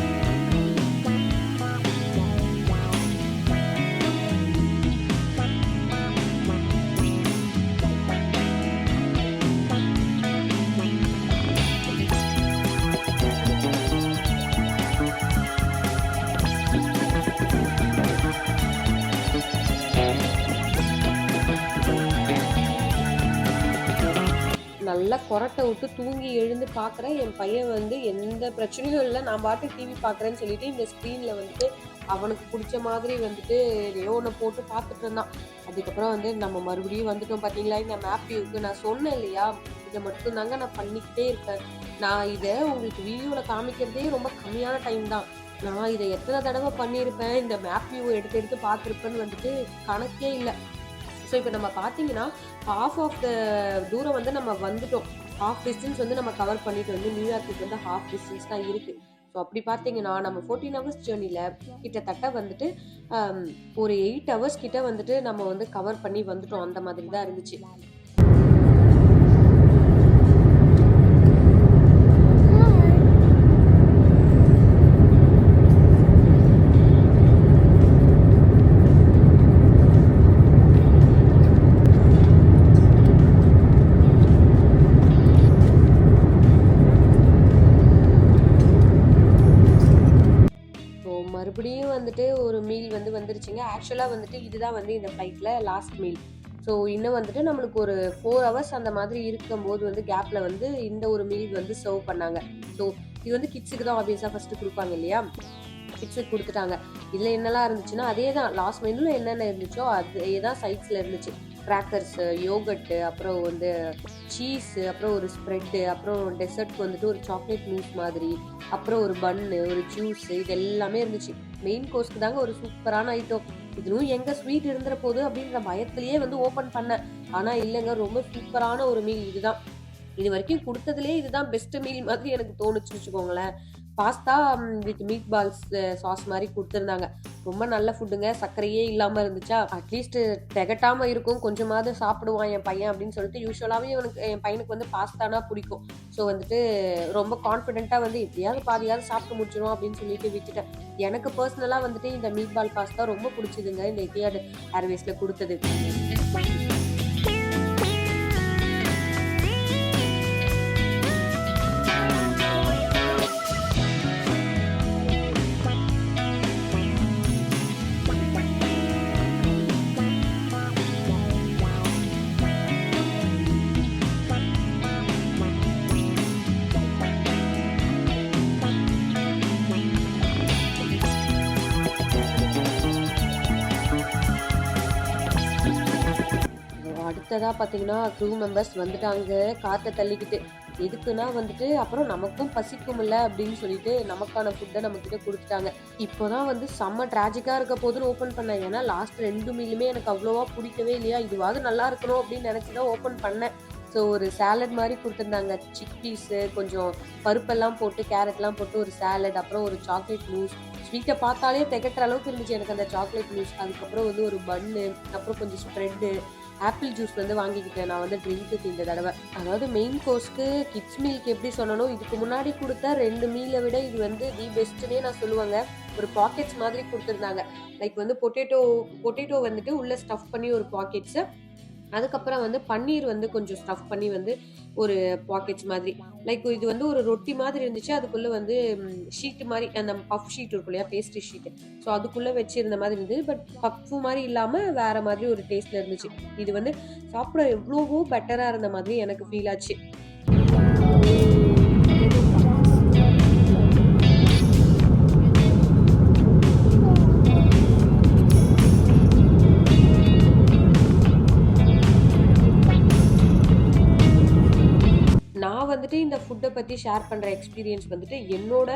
நல்லா கொறட்ட விட்டு தூங்கி எழுந்து பார்க்குறேன். என் பையன் வந்து எந்த பிரச்சனையும் இல்ல. நான் பாட்டுக்கு டிவி பார்க்குறேன்னு சொல்லிட்டு இந்த ஸ்க்ரீன்ல வந்துட்டு அவனுக்கு புடிச்ச மாதிரி வந்துட்டு எதையோ ஒண்ண போட்டு பார்த்துட்டு இருந்தான். அதுக்கப்புறம் வந்து நம்ம மறுபடியும் வந்துட்டோம் பார்த்தீங்களா, இந்த மேப் வியூக்கு. நான் சொன்னேன் இல்லையா, இத மட்டும் தாங்க நான் பண்ணிக்கிட்டே இருப்பேன். நான் இத உங்களுக்கு வீடியோல காமிக்கிறதே ரொம்ப கம்மியான டைம் தான். நான் இத எத்தன தடவ பண்ணியிருப்பேன், இந்த மேப் வியூ எடுத்து எடுத்து பார்த்துருப்பேன்னு வந்துட்டு கணக்கே இல்ல. ஸோ இப்போ நம்ம பார்த்தீங்கன்னா, ஹாஃப் ஆஃப் த தூரம் வந்து நம்ம வந்துட்டோம். ஹாஃப் டிஸ்டன்ஸ் வந்து நம்ம கவர் பண்ணிட்டு வந்து நியூயார்க்குக்கு வந்து ஹாஃப் டிஸ்டன்ஸ் தான் இருக்கு. ஸோ அப்படி பார்த்தீங்கன்னா, நம்ம 14 ஹவர்ஸ் ஜேர்னில கிட்டத்தட்ட வந்துட்டு ஒரு 8 ஹவர்ஸ் கிட்ட வந்துட்டு நம்ம வந்து கவர் பண்ணி வந்துட்டோம். அந்த மாதிரி தான் இருந்துச்சு. ஆக்சுவலாக வந்துட்டு இதுதான் வந்து இந்த ஃப்ளைட்டில் லாஸ்ட் மீல். ஸோ இன்னும் வந்துட்டு நம்மளுக்கு ஒரு 4 ஹவர்ஸ் அந்த மாதிரி இருக்கும்போது வந்து கேப்பில் வந்து இந்த ஒரு மீல் வந்து சர்வ் பண்ணாங்க. ஸோ இது வந்து கிட்ஸுக்கு தான் ஆப்வியஸாக ஃபஸ்ட்டு கொடுப்பாங்க இல்லையா, கிட்ஸுக்கு கொடுத்துட்டாங்க. இதில் என்னெல்லாம் இருந்துச்சுன்னா அதே தான் லாஸ்ட் மெனுவில் என்னென்ன இருந்துச்சோ அதே தான் சைட்ஸில் இருந்துச்சு. கிராக்கர்ஸு, யோகட்டு, அப்புறம் வந்து சீஸு, அப்புறம் ஒரு ஸ்ப்ரெட்டு, அப்புறம் டெசர்ட்க்கு வந்துட்டு ஒரு சாக்லேட் மூஸ் மாதிரி, அப்புறம் ஒரு பன்னு, ஒரு ஜூஸு, இது எல்லாமே இருந்துச்சு. மெயின் கோர்ஸ்க்கு தாங்க ஒரு சூப்பரான ஐட்டம். இதுவும் எங்க ஸ்வீட் இருந்துற போது அப்படின்ற பயத்திலேயே வந்து ஓப்பன் பண்ணேன். ஆனால் இல்லைங்க, ரொம்ப சூப்பரான ஒரு மீல் இதுதான். இது வரைக்கும் கொடுத்ததுலேயே இதுதான் பெஸ்ட் மீல் மாதிரி எனக்கு தோணுச்சுன்னு வச்சுக்கோங்களேன். Pasta with meatballs sauce மாதிரி கொடுத்துருந்தாங்க. ரொம்ப நல்ல ஃபுட்டுங்க. சர்க்கரையே இல்லாமல் இருந்துச்சா, அட்லீஸ்ட் திகட்டாமல் இருக்கும், கொஞ்சமாவது சாப்பிடுவான் என் பையன் அப்படின்னு சொல்லிட்டு. யூஸ்வலாகவே என் பையனுக்கு வந்து பாஸ்தானா பிடிக்கும். ஸோ வந்துட்டு ரொம்ப கான்ஃபிடென்ட்டாக வந்து எப்படியாவது பாதியாவது சாப்பிட்டு முடிச்சிடும் அப்படின்னு சொல்லிட்டு விட்டுட்டேன். எனக்கு பர்சனலாக வந்துட்டு இந்த மீட் பால் பாஸ்தா ரொம்ப பிடிச்சிதுங்க, இந்த எத்திஹாட் ஏர்வேஸில் கொடுத்தது. அடுத்ததாக பார்த்தீங்கன்னா க்ரூ மெம்பர்ஸ் வந்துட்டாங்க காற்றை தள்ளிக்கிட்டு. எதுக்குன்னா வந்துட்டு அப்புறம் நமக்கும் பசிக்கும் இல்லை அப்படின்னு சொல்லிட்டு நமக்கான ஃபுட்டை நம்மக்கிட்ட கொடுத்துட்டாங்க. இப்போ தான் வந்து செம்ம ட்ராஜிக்காக இருக்க போதுன்னு ஓப்பன் பண்ணேன். ஏன்னா லாஸ்ட் 2 மீலுமே எனக்கு அவ்வளோவா பிடிக்கவே இல்லையா, இதுவாவது நல்லா இருக்கணும் அப்படின்னு நினச்சி தான் ஓப்பன் பண்ணேன். ஸோ ஒரு சாலட் மாதிரி கொடுத்துருந்தாங்க. சிக்பீஸு, கொஞ்சம் பருப்பெல்லாம் போட்டு, கேரட்லாம் போட்டு ஒரு சாலட், அப்புறம் ஒரு சாக்லேட் மூஸ். ஸ்வீட்டை பார்த்தாலே திகட்டுற அளவுக்கு இருந்துச்சு எனக்கு அந்த சாக்லேட் மூஸ். அதுக்கப்புறம் வந்து ஒரு பன்னு, அப்புறம் கொஞ்சம் ஸ்ப்ரெட்டு, ஆப்பிள் ஜூஸ் வந்து வாங்கிக்கிட்டேன் நான் வந்து ட்ரிங்க்குக்கு இந்த தடவை. அதாவது மெயின் கோர்ஸ்க்கு கிட்ஸ் மீலுக்கு எப்படி சொன்னனோ, இதுக்கு முன்னாடி கொடுத்த 2 மீலை விட இது வந்து தி பெஸ்ட்டுன்னே நான் சொல்லுவாங்க. ஒரு பாக்கெட்ஸ் மாதிரி கொடுத்துருந்தாங்க. லைக் வந்து பொட்டேட்டோ வந்துட்டு உள்ளே ஸ்டஃப் பண்ணி ஒரு பாக்கெட்ஸு, அதுக்கப்புறம் வந்து பன்னீர் வந்து கொஞ்சம் ஸ்டஃப் பண்ணி வந்து ஒரு பாக்கெட்ஸ் மாதிரி. லைக் இது வந்து ஒரு ரொட்டி மாதிரி இருந்துச்சு. அதுக்குள்ளே வந்து ஷீட்டு மாதிரி, அந்த பஃப் ஷீட் இருக்கும் இல்லையா, பேஸ்ட்ரி ஷீட்டு, ஸோ அதுக்குள்ளே வச்சிருந்த மாதிரி இருந்தது. பட் பஃப்பு மாதிரி இல்லாமல் வேறு மாதிரி ஒரு டேஸ்ட்டில் இருந்துச்சு. இது வந்து சாப்பிட எவ்வளவோ பெட்டராக இருந்த மாதிரி எனக்கு ஃபீல் ஆச்சு. நான் வந்துட்டு இந்த ஃபுட்டை பற்றி ஷேர் பண்ணுற எக்ஸ்பீரியன்ஸ் வந்துட்டு என்னோட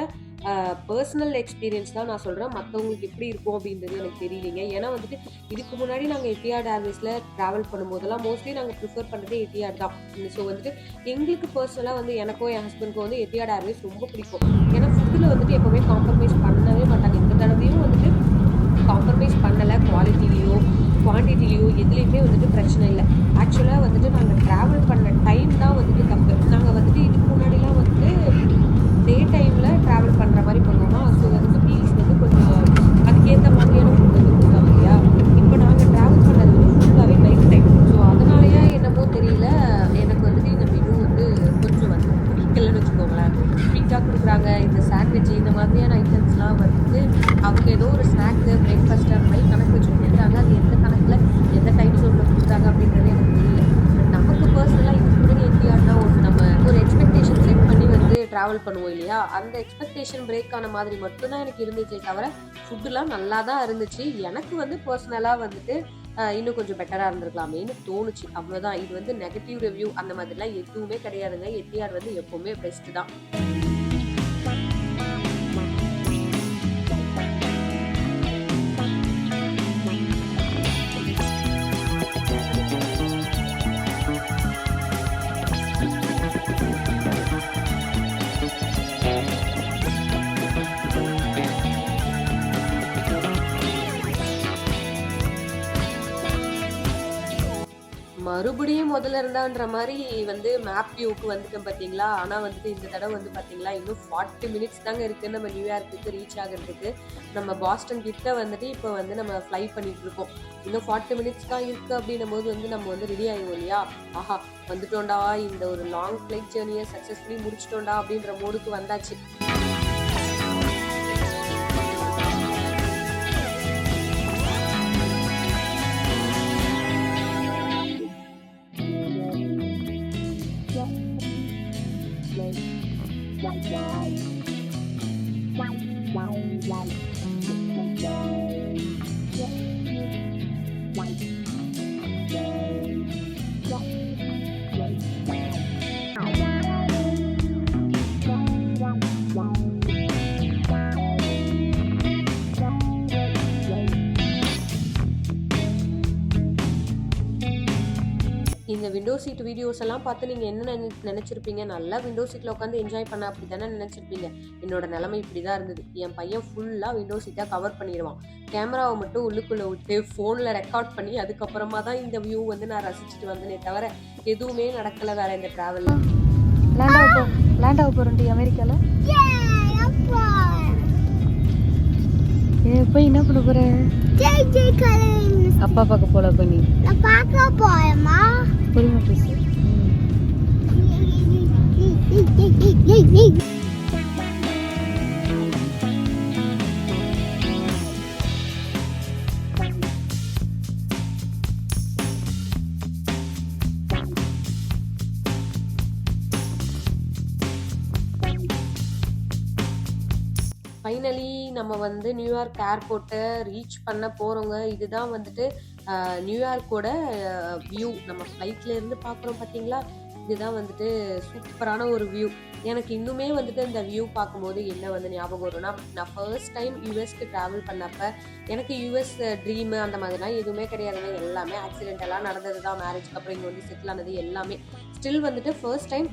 பர்சனல் எக்ஸ்பீரியன்ஸ் தான் நான் சொல்கிறேன். மற்றவங்களுக்கு எப்படி இருக்கும் அப்படின்றது எனக்கு தெரியலைங்க. ஏன்னா வந்துட்டு இதுக்கு முன்னாடி நாங்கள் எத்திஹாட் ஏர்வேஸில் ட்ராவல் பண்ணும்போதெல்லாம் மோஸ்ட்லி நாங்கள் ப்ரிஃபர் பண்ணுறது எத்திஹாட் தான். ஸோ வந்துட்டு எங்களுக்கு பர்சனலாக வந்து எனக்கோ என் ஹஸ்பண்ட்க்கோ வந்து எத்திஹாட் ஏர்வேஸ் ரொம்ப பிடிக்கும். ஏன்னா ஃபுட்டில் வந்துட்டு எப்போவுமே காம்ப்ரமைஸ் பண்ணவே மாட்டாங்க. இந்த தடவையும் வந்துட்டு காம்ப்ரமைஸ் பண்ணலை. குவாலிட்டிலேயோ குவான்டிட்டிலேயோ எதுலேயுமே வந்துட்டு பிரச்சனை இல்லை. ஆக்சுவலாக வந்துட்டு நாங்கள் ட்ராவல் பண்ண டைம் தான் வந்துட்டு தப்பு. நாங்கள் வந்துட்டு இதுக்கு முன்னாடிலாம் வந்துட்டு டே டைமில் ட்ராவல் பண்ணுற மாதிரி பண்ணுவோமா, ஸோ வந்துட்டு மீல்ஸ் வந்து கொஞ்சம் அதுக்கேற்ற மாதிரியான ஃபுட் வந்து கொடுத்தாங்க இல்லையா. இப்போ நாங்கள் ட்ராவல் பண்ணது வந்து ஃபுல்லாகவே நைட் டைம். ஸோ அதனாலயா என்னமோ தெரியல, எனக்கு வந்துட்டு இந்த மெனு வந்து கொஞ்சம் வந்து பிடிக்கலன்னு வச்சுக்கோங்களேன். ஸ்வீட்டாக கொடுக்குறாங்க. இந்த சாண்ட்விட்ச் இந்த மாதிரியான ஐட்டம்ஸ்லாம் வந்துட்டு அவங்க ஏதோ ஒரு ஸ்நாக்கு, பிரேக்ஃபாஸ்ட்டு அந்த மாதிரி கணக்கு வச்சு கொடுக்குறாங்க. அது எந்த கணக்கில் எந்த டைம் ஜோனில் கொடுக்குறாங்க அப்படின்றது எனக்கு தெரியல. நமக்கு பர்சனலாக இதுக்கு முன்னாடி எத்திஹாட்னா நம்ம ஒரு எக்ஸ்பெக்டேஷன் செட் பண்ணி வந்து ட்ராவல் பண்ணுவோம் இல்லையா, அந்த எக்ஸ்பெக்டேஷன் பிரேக் ஆன மாதிரி மட்டும்தான் எனக்கு இருந்துச்சே தவிர ஃபுட்டுலாம் நல்லா தான் இருந்துச்சு. எனக்கு வந்து பர்சனலாக வந்துட்டு இன்னும் கொஞ்சம் பெட்டராக இருந்திருக்கலாமேன்னு தோணுச்சு, அவ்வளோதான். இது வந்து நெகட்டிவ் ரிவ்யூ அந்த மாதிரிலாம் எதுவுமே கிடையாதுங்க. எத்திஹாட் வந்து எப்போவுமே பெஸ்ட்டு தான். மறுபடியும் முதல்ல இருந்தான்ற மாதிரி வந்து மேப் வியூக்கு வந்துட்டேன் பார்த்தீங்களா. ஆனால் வந்துட்டு இந்த தடவை வந்து பார்த்தீங்களா இன்னும் 40 மினிட்ஸ் தாங்க இருக்குது நம்ம நியூயார்க்குக்கு ரீச் ஆகிறதுக்கு. நம்ம பாஸ்டன் கிட்ட வந்துட்டு இப்போ வந்து நம்ம ஃப்ளை பண்ணிட்டு இருக்கோம். இன்னும் 40 மினிட்ஸ் தான் இருக்குது அப்படின்னும் போது வந்து நம்ம வந்து ரெடி ஆகிடுவோம் இல்லையா. ஆஹா வந்துட்டோண்டா, இந்த ஒரு லாங் ஃப்ளைட் ஜேர்னியை சக்ஸஸ்ஃபுல்லி முடிச்சிட்டோண்டா அப்படின்ற மோடுக்கு வந்தாச்சு. இந்த விண்டோ சீட் வீடியோஸ் எல்லாம் பார்த்து நீங்கள் என்ன நினச்சிருப்பீங்க? நல்லா விண்டோ சீட்டில் உட்காந்து என்ஜாய் பண்ண அப்படி தானே நினச்சிருப்பீங்க. என்னோட நிலைமை இப்படி தான் இருந்தது. என் பையன் ஃபுல்லாக விண்டோ சீட்டாக கவர் பண்ணிடுவான். கேமராவை மட்டும் உள்ளுக்குள்ளே விட்டு ஃபோனில் ரெக்கார்ட் பண்ணி அதுக்கப்புறமா தான் இந்த வியூ வந்து நான் ரசிச்சுட்டு வந்தேனே தவிர எதுவுமே நடக்கலை வேற இந்த ட்ராவலில். லேண்ட் ஆக போகிறோம் அமெரிக்காவில். போய் என்ன பண்ண போற? அப்பா பார்க்க போல பண்ணி நான் பார்க்க போறேம்மா. பொறுமை பேசு. ஃபைனலி நம்ம வந்து நியூயார்க் ஏர்போர்ட்டை ரீச் பண்ண போகிறோங்க. இதுதான் வந்துட்டு நியூயார்க்கோட வியூ. நம்ம ஃப்ளைட்டில் இருந்து பார்க்குறோம் பார்த்தீங்களா, இதுதான் வந்துட்டு சூப்பரான ஒரு வியூ. எனக்கு இன்னுமே வந்துட்டு இந்த வியூ பார்க்கும்போது என்ன வந்து ஞாபகம் வரும்னா, நான் ஃபர்ஸ்ட் டைம் யூஎஸ்க்கு ட்ராவல் பண்ணப்போ எனக்கு யூஎஸ் ட்ரீமு அந்த மாதிரிலாம் எதுவுமே கிடையாதுங்க. எல்லாமே ஆக்சிடென்டெல்லாம் நடந்தது தான். மேரேஜ்க்கு அப்புறம் இங்கே வந்து செட்டில் ஆனது எல்லாமே. ஸ்டில் வந்துட்டு ஃபர்ஸ்ட் டைம்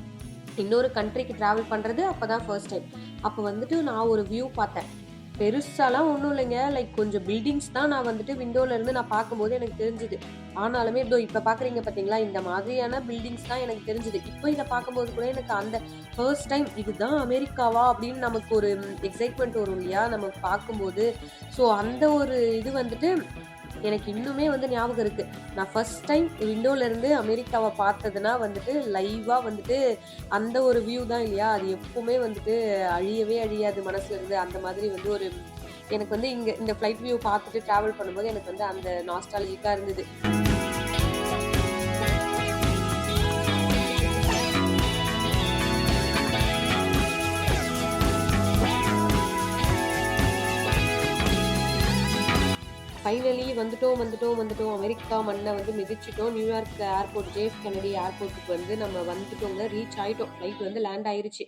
இன்னொரு கண்ட்ரிக்கு ட்ராவல் பண்ணுறது அப்போ தான் ஃபர்ஸ்ட் டைம். அப்போ வந்துட்டு நான் ஒரு வியூ பார்த்தேன். பெருசாலாம் ஒன்றும் இல்லைங்க, லைக் கொஞ்சம் பில்டிங்ஸ் தான் நான் வந்துட்டு விண்டோலேருந்து நான் பார்க்கும்போது எனக்கு தெரிஞ்சுது. ஆனாலுமே இதோ இப்போ பார்க்குறீங்க பார்த்தீங்களா, இந்த மாதிரியான பில்டிங்ஸ் தான் எனக்கு தெரிஞ்சுது. இப்போ இதை பார்க்கும்போது கூட எனக்கு அந்த ஃபர்ஸ்ட் டைம் இதுதான் அமெரிக்காவா அப்படின்னு நமக்கு ஒரு எக்ஸைட்மெண்ட் வரும் இல்லையா நம்ம பார்க்கும்போது. ஸோ அந்த ஒரு இது வந்துட்டு எனக்கு இன்னுமே வந்து ஞாபகம் இருக்குது. நான் ஃபர்ஸ்ட் டைம் விண்டோலேருந்து அமெரிக்காவை பார்த்ததுன்னா வந்துட்டு லைவாக வந்துட்டு அந்த ஒரு வியூ தான் இல்லையா, அது எப்போவுமே வந்துட்டு அழியவே அழியாது மனசுல இருந்து. அந்த மாதிரி வந்து ஒரு எனக்கு வந்து இங்கே இந்த ஃப்ளைட் வியூ பார்த்துட்டு ட்ராவல் பண்ணும்போது எனக்கு வந்து அந்த நாஸ்டாலஜிக்காக இருந்தது. ஃபைனலி வந்துட்டோம் அமெரிக்கா மண்ணை வந்து மிதிச்சிட்டோம். நியூயார்க் ஏர்போர்ட், ஜேஎஃப் கென்னடி ஏர்போர்ட்டுக்கு வந்து நம்ம வந்துட்டோங்க. ரீச் ஆகிட்டோம். ஃப்ளைட் வந்து லேண்ட் ஆயிடுச்சு.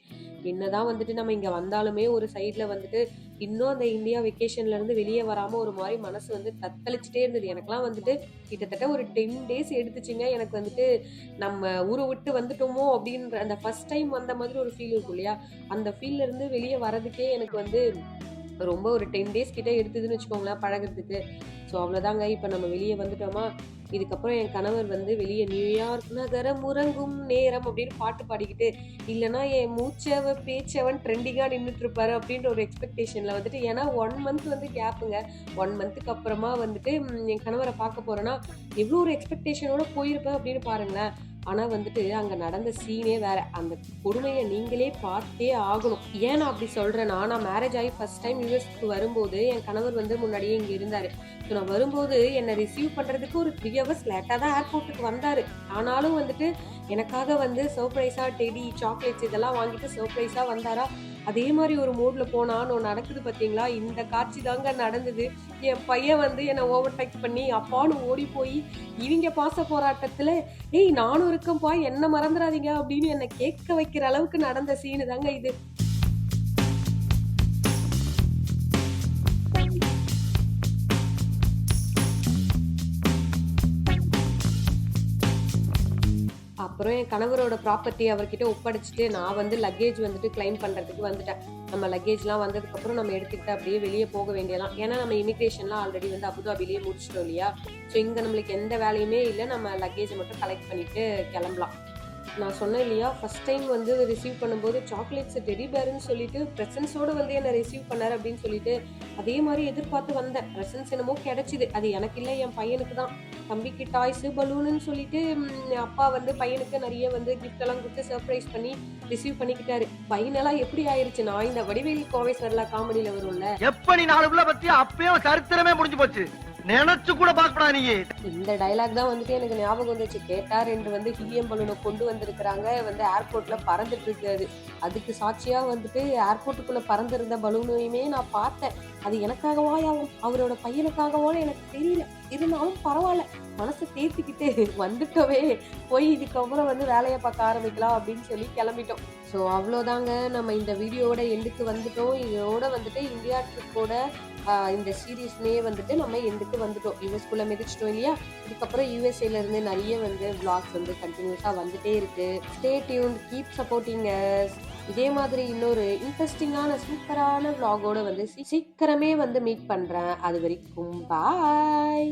என்னதான் வந்துட்டு நம்ம இங்கே வந்தாலுமே ஒரு சைடில் வந்துட்டு இன்னும் அந்த இந்தியா வெக்கேஷன்லேருந்து வெளியே வராமல் ஒரு மாதிரி மனசு வந்து தத்தளிச்சுட்டே இருந்தது. எனக்குலாம் வந்துட்டு கிட்டத்தட்ட ஒரு 10 days எடுத்துச்சுங்க. எனக்கு வந்துட்டு நம்ம ஊரை விட்டு வந்துட்டோமோ அப்படின்ற அந்த ஃபர்ஸ்ட் டைம் வந்த மாதிரி ஒரு ஃபீல் இருக்கும் இல்லையா, அந்த ஃபீல்லேருந்து வெளியே வரதுக்கே எனக்கு வந்து ரொம்ப ஒரு 10 days கிட்ட எடுத்ததுன்னு வச்சுக்கோங்களேன் பழகிறதுக்கு. ஸோ அவ்வளோதாங்க. இப்போ நம்ம வெளியே வந்துட்டோமா, இதுக்கப்புறம் என் கணவர் வந்து வெளியே நியூயார்க் நகரம் உறங்கும் நேரம் அப்படின்னு பாட்டு பாடிக்கிட்டு, இல்லைனா என் மூச்சவ பேச்சவன் ட்ரெண்டிங்காக நின்றுட்டு இருப்பாரு அப்படின்ற ஒரு எக்ஸ்பெக்டேஷனில் வந்துட்டு, ஏன்னா 1 month வந்து கேப்புங்க. 1 monthக்கு அப்புறமா வந்துட்டு என் கணவரை பார்க்க போகிறேன்னா எவ்வளோ ஒரு எக்ஸ்பெக்டேஷனோட போயிருப்பேன் அப்படின்னு பாருங்களேன். ஆனால் வந்துட்டு அங்கே நடந்த சீனே வேற. அந்த கொடுமையை நீங்களே பார்த்தே ஆகணும். ஏன் நான் அப்படி சொல்கிறேன்னா, நான் மேரேஜ் ஆகி ஃபர்ஸ்ட் டைம் யூஎஸ்க்கு வரும்போது என் கணவர் வந்து முன்னாடியே இங்கே இருந்தார். ஸோ நான் வரும்போது என்னை ரிசீவ் பண்ணுறதுக்கு ஒரு 3 hours லேட்டாக தான் ஏர்போர்ட்டுக்கு வந்தார். ஆனாலும் வந்துட்டு எனக்காக வந்து சர்ப்ரைஸாக டெடி, சாக்லேட்ஸ் இதெல்லாம் வாங்கிட்டு சர்ப்ரைஸாக வந்தாரா. அதே மாதிரி ஒரு மூடில் போனான்னு நடக்குது பார்த்தீங்களா, இந்த காட்சி தாங்க நடந்தது. என் பையன் வந்து என்னை ஓவர்டேக் பண்ணி அப்பான்னு ஓடி போய் இவங்க பாச போராட்டத்தில் ஏய் நானும் இருக்கேன்ப்பா என்ன மறந்துடாதீங்க அப்படின்னு என்னை கேட்க வைக்கிற அளவுக்கு நடந்த சீனு தாங்க இது. அப்புறம் என் கணவரோட ப்ராப்பர்ட்டி அவர்கிட்ட ஒப்படைச்சிட்டு நான் வந்து லக்கேஜ் வந்துட்டு கிளைம் பண்ணுறதுக்கு வந்துட்டேன். நம்ம லக்கேஜ்லாம் வந்ததுக்கப்புறம் நம்ம எடுத்துக்கிட்டு அப்படியே வெளியே போக வேண்டியதான். ஏன்னா நம்ம இமிக்ரேஷன்லாம் ஆல்ரெடி வந்து அபுதாபிலேயே முடிச்சிட்டோம் இல்லையா. ஸோ இங்கே நம்மளுக்கு எந்த வேலையுமே இல்லை, நம்ம லக்கேஜை மட்டும் கலெக்ட் பண்ணிவிட்டு கிளம்பலாம். நான் சொன்னேன் இல்லையா, ஃபர்ஸ்ட் டைம் வந்து ரிசீவ் பண்ணும்போது சாக்லேட்ஸ் டெடி பேருன்னு சொல்லிட்டு ப்ரெசன்ஸோடு வந்து என்னை ரிசீவ் பண்ணார் அப்படின்னு சொல்லிட்டு அதே மாதிரி எதிர்பார்த்து வந்தேன். ப்ரெசன்ஸ் என்னமோ கிடைச்சிது. அது எனக்கு இல்லை, என் பையனுக்கு தான். தம்பிக்கு டாய்ஸு பலூனுன்னு சொல்லிட்டு அப்பா வந்து பையனுக்கு நிறைய வந்து கிஃப்ட் எல்லாம் கொடுத்து சர்ப்ரைஸ் பண்ணி ரிசீவ் பண்ணிக்கிட்டாரு. பையனெல்லாம் எப்படி ஆயிடுச்சுன்னா, இந்த வடிவேலு கோவை சரலா காமெடியில் வரும்ல, எப்ப நீ 4 புள்ள பத்தி அப்பயும் சரித்திரமே முடிஞ்சு போச்சு. நினைச்சு கூட பாக்கடா நீ. இந்த டைலாக் தான் வந்துட்டு எனக்கு ஞாபகம் வந்துச்சு. கேட்டா 2 வந்து ஹீலியம் பலூனை கொண்டு வந்திருக்கிறாங்க, வந்து ஏர்போர்ட்ல பறந்துட்டு இருக்காது. அதுக்கு சாட்சியா வந்துட்டு ஏர்போர்ட்டுக்குள்ள பறந்திருந்த பலூனையுமே நான் பார்த்தேன். அது எனக்காகவா அவரோட பையனுக்காகவான்னு எனக்கு தெரியல. இருந்தாலும் பரவாயில்ல, மனசை தேத்திக்கிட்டு வந்துட்டோவே, போய் இதுக்கப்புறம் வந்து வேலையை பார்க்க ஆரம்பிக்கலாம் அப்படின்னு சொல்லி கிளம்பிட்டோம். ஸோ அவ்வளோதாங்க, நம்ம இந்த வீடியோவோட எண்டுக்கு வந்துட்டோம். இதோட வந்துட்டு இந்தியா ட்ரிப்போட இந்த சீரீஸ்மே வந்துட்டு நம்ம எண்டுக்கு வந்துட்டோம். யூஎஸ்குள்ள மிதிச்சிட்டோம் இல்லையா. இதுக்கப்புறம் யூஎஸ்ஏல இருந்து நிறைய வந்து vlogs வந்து கண்டினியூஸா வந்துட்டே இருக்கு. Stay tuned, keep supporting us. இதே மாதிரி இன்னொரு இன்ட்ரெஸ்டிங்கான சூப்பரான vlogஓட வந்து சீக்கிரமே வந்து மீட் பண்றேன். அது வரைக்கும் பாய்.